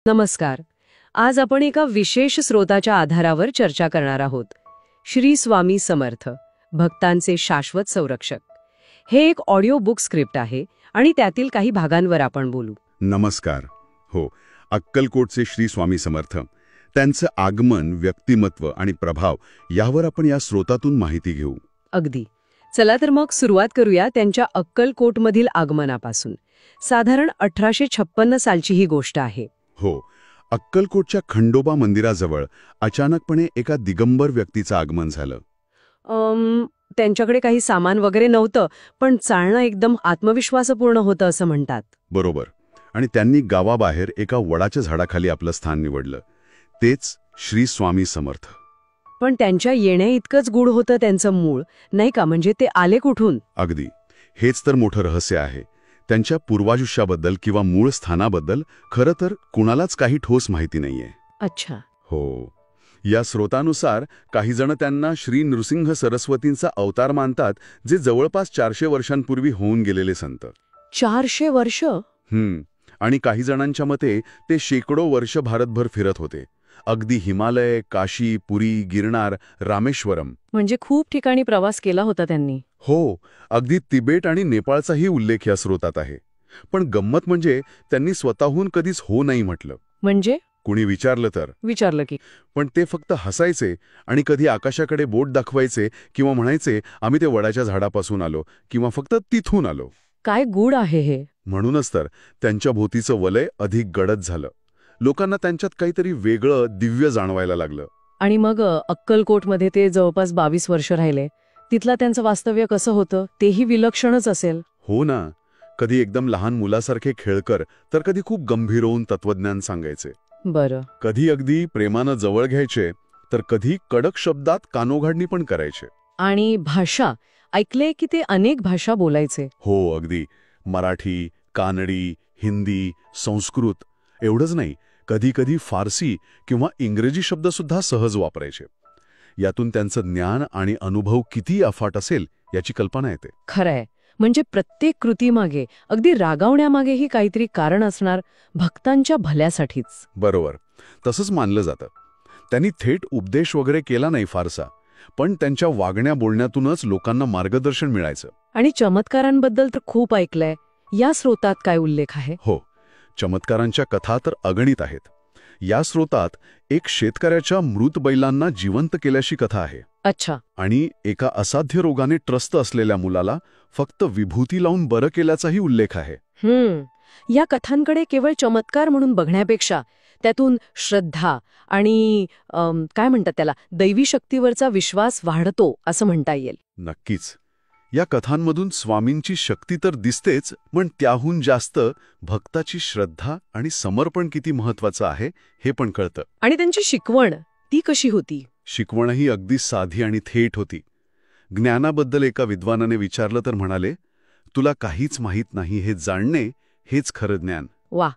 नमस्कार. आज आपण एका विशेष स्रोताच्या आधारावर चर्चा करणार आहोत. श्री स्वामी समर्थ, भक्तांचे शाश्वत संरक्षक. हे एक ऑडिओ बुक स्क्रिप्ट आहे आणि त्यातील काही भागांवर आपण बोलू. नमस्कार. हो, अक्कलकोटचे श्री स्वामी समर्थ, त्यांचं आगमन, व्यक्तिमत्व आणि प्रभाव यावर आपण या स्रोतातून माहिती घेऊ. अगदी. चला तर मग सुरुवात करूया त्यांच्या अक्कलकोटमधील आगमनापासून. साधारण 1856 सालची ही गोष्ट आहे. हो, अक्कलकोटच्या खंडोबा मंदिराजवळ अचानकपणे एका दिगंबर व्यक्तीचं आगमन झालं. त्यांच्याकडे काही सामान वगैरे नव्हतं, पण चालणं एकदम आत्मविश्वासपूर्ण होतं असं म्हणतात. बरोबर. आणि त्यांनी गावाबाहेर एका वडाच्या झाडाखाली आपलं स्थान निवडलं. तेच श्री स्वामी समर्थ. पण त्यांच्या येण्या इतकंच गूढ होतं त्यांचं मूळ, नाही का? म्हणजे ते आले कुठून? अगदी. हेच तर मोठं रहस्य आहे. त्यांच्या पूर्वायुष्याबद्दल किंवा मूळ स्थानाबद्दल खरं तर कुणालाच काही ठोस माहिती नाहीये. अच्छा. हो. या स्रोतानुसार काही जण त्यांना श्री नृसिंह सरस्वतींचा अवतार मानतात, जे जवळपास 400 वर्षांपूर्वी होऊन गेलेले संत. 400 वर्ष? आणि काही जणांच्या मते ते शेकडो वर्ष भारतभर फिरत होते. अगदी हिमालय, काशी, पुरी, गिरनार, रामेश्वरम. म्हणजे खूप ठिकाणी प्रवास केला होता त्यांनी. हो, अगदी तिबेट आणि नेपाळचाही उल्लेख या स्रोतात आहे. पण गंमत म्हणजे त्यांनी स्वतःहून कधीच हो नाही म्हटलं. म्हणजे? कुणी विचारलं की. पण ते फक्त हसायचे आणि कधी आकाशाकडे बोट दाखवायचे किंवा म्हणायचे, आम्ही ते वडाच्या झाडापासून आलो किंवा फक्त तिथून आलो. काय गूढ आहे हे. म्हणूनच तर त्यांच्या भोवतीचं वलय अधिक गडद झालं. लोकांना त्यांच्यात काहीतरी वेगळं, दिव्य जाणवायला लागलं. आणि मग अक्कलकोटमध्ये ते जवळपास 22 वर्ष राहिले. तिथलं त्यांचं वास्तव्य कसं होतं तेही विलक्षणच असेल. हो ना. कधी एकदम लहान मुलासारखे खेळकर, तर कधी खूप गंभीर होऊन तत्वज्ञान सांगायचे. बरं. कधी अगदी प्रेमानं जवळ घ्यायचे, तर कधी कडक शब्दात कानोघाडणी पण करायचे. आणि भाषा ऐकले की ते अनेक भाषा बोलायचे. हो, अगदी. मराठी, कानडी, हिंदी, संस्कृत एवढंच नाही, कधी कधी फारसी किंवा इंग्रजी शब्दसुद्धा सहज वापरायचे. यातून त्यांचं ज्ञान आणि अनुभव किती अफाट असेल याची कल्पना येते. खरंय. म्हणजे प्रत्येक कृतीमागे, अगदी रागावण्यामागेही काहीतरी कारण असणार, भक्तांच्या भल्यासाठीच. बरोबर. तसंच मानलं जातं. त्यांनी थेट उपदेश वगैरे केला नाही फारसा, पण त्यांच्या वागण्या बोलण्यातूनच लोकांना मार्गदर्शन मिळायचं. आणि चमत्कारांबद्दल तर खूप ऐकलंय. या स्रोतात काय उल्लेख आहे? हो, चमत्कारांच्या कथा तर अगणित आहेत. या स्रोतात एक शेतकऱ्याच्या मृत बैलांना जिवंत केल्याची कथा आहे. अच्छा. आणि एका असाध्य रोगाने त्रस्त असलेल्या मुलाला फक्त विभूती लावून बरं केल्याचाही उल्लेख आहे. या कथांकडे केवळ चमत्कार म्हणून बघण्यापेक्षा त्यातून श्रद्धा आणि काय म्हणतात त्याला, दैवी शक्तीवरचा विश्वास वाढतो असं म्हणता येईल. नक्कीच. या कथांमधून स्वामींची शक्ती तर दिसतेच, पण त्याहून जास्त भक्ताची श्रद्धा आणि समर्पण किती महत्वाचं आहे हे पण कळतं. आणि त्यांची शिकवण ती कशी होती? शिकवणही अगदी साधी आणि थेट होती. ज्ञानाबद्दल एका विद्वानाने विचारलं तर म्हणाले, तुला काहीच माहीत नाही हे जाणणे हेच खरं ज्ञान. वा,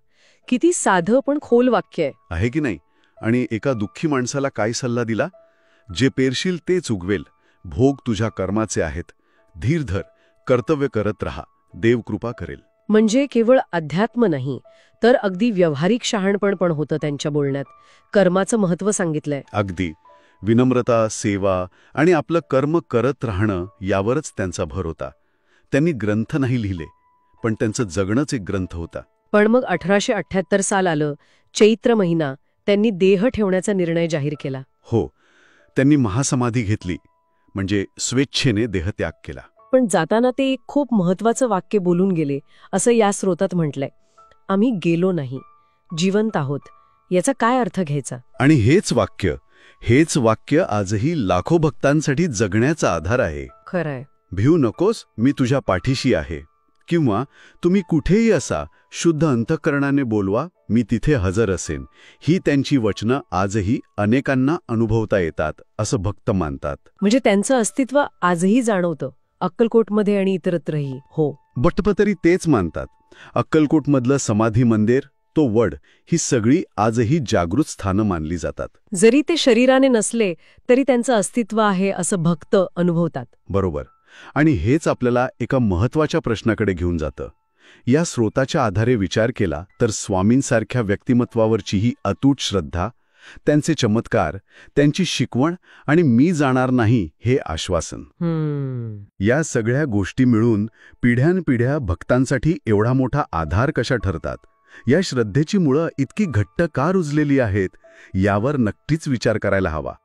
किती साधं पण खोल वाक्य आहे की नाही? आणि एका दुःखी माणसाला काय सल्ला दिला? जे पेरशील तेच उगवेल, भोग तुझ्या कर्माचे आहेत, धीर धर, कर्तव्य करत राहा, देव कृपा करेल. म्हणजे केवळ अध्यात्म नाही, तर अगदी व्यावहारिक शहाणपण पण होतं त्यांच्या बोलण्यात. कर्माचं महत्त्व सांगितलंय. अगदी. विनम्रता, सेवा आणि आपलं कर्म करत राहणं यावरच त्यांचा भर होता. त्यांनी ग्रंथ नाही लिहिले, पण त्यांचं जगणंच एक ग्रंथ होता. पण मग 1878 साल आलं, चैत्र महिना, त्यांनी देह ठेवण्याचा निर्णय जाहीर केला. हो, त्यांनी महासमाधी घेतली, म्हणजे स्वेच्छेने देहत्याग केला. पण जाताना ते एक खूप महत्वाचं वाक्य बोलून गेले, असं या स्रोतात म्हटलंय. आम्ही गेलो नाही, जिवंत आहोत. याचा काय अर्थ घ्यायचा? आणि हेच वाक्य आजही लाखो भक्तांसाठी जगण्याचा आधार आहे. खरंय. भिऊ नकोस, मी तुझ्या पाठीशी आहे. किंवा तुम्ही कुठेही असा, शुद्ध अंतःकरणाने बोलवा, मी तिथे हजर असेन. ही त्यांची वचनं आजही अनेकांना अनुभवता येतात असं भक्त मानतात. म्हणजे त्यांचं अस्तित्व आजही जाणवतं अक्कलकोटमध्ये आणि इतरत्रही. हो, भट्टपतरी तेच मानतात. अक्कलकोटमधलं समाधी मंदिर, तो वड, ही सगळी आजही जागृत स्थानं मानली जातात. जरी ते शरीराने नसले तरी त्यांचं अस्तित्व आहे असं भक्त अनुभवतात. बरोबर. आणि हेच आपल्याला एका महत्वाच्या प्रश्नाकडे घेऊन जातं. या स्रोताच्या आधारे विचार केला तर स्वामींसारख्या व्यक्तिमत्वावरची ही अतूट श्रद्धा, त्यांचे चमत्कार, त्यांची शिकवण आणि मी जाणार नाही हे आश्वासन, या सगळ्या गोष्टी मिळून पिढ्यानपिढ्या भक्तांसाठी एवढा मोठा आधार कशा ठरतात, या श्रद्धेची मुळं इतकी घट्ट का रुजलेली आहेत, यावर नक्कीच विचार करायला हवा.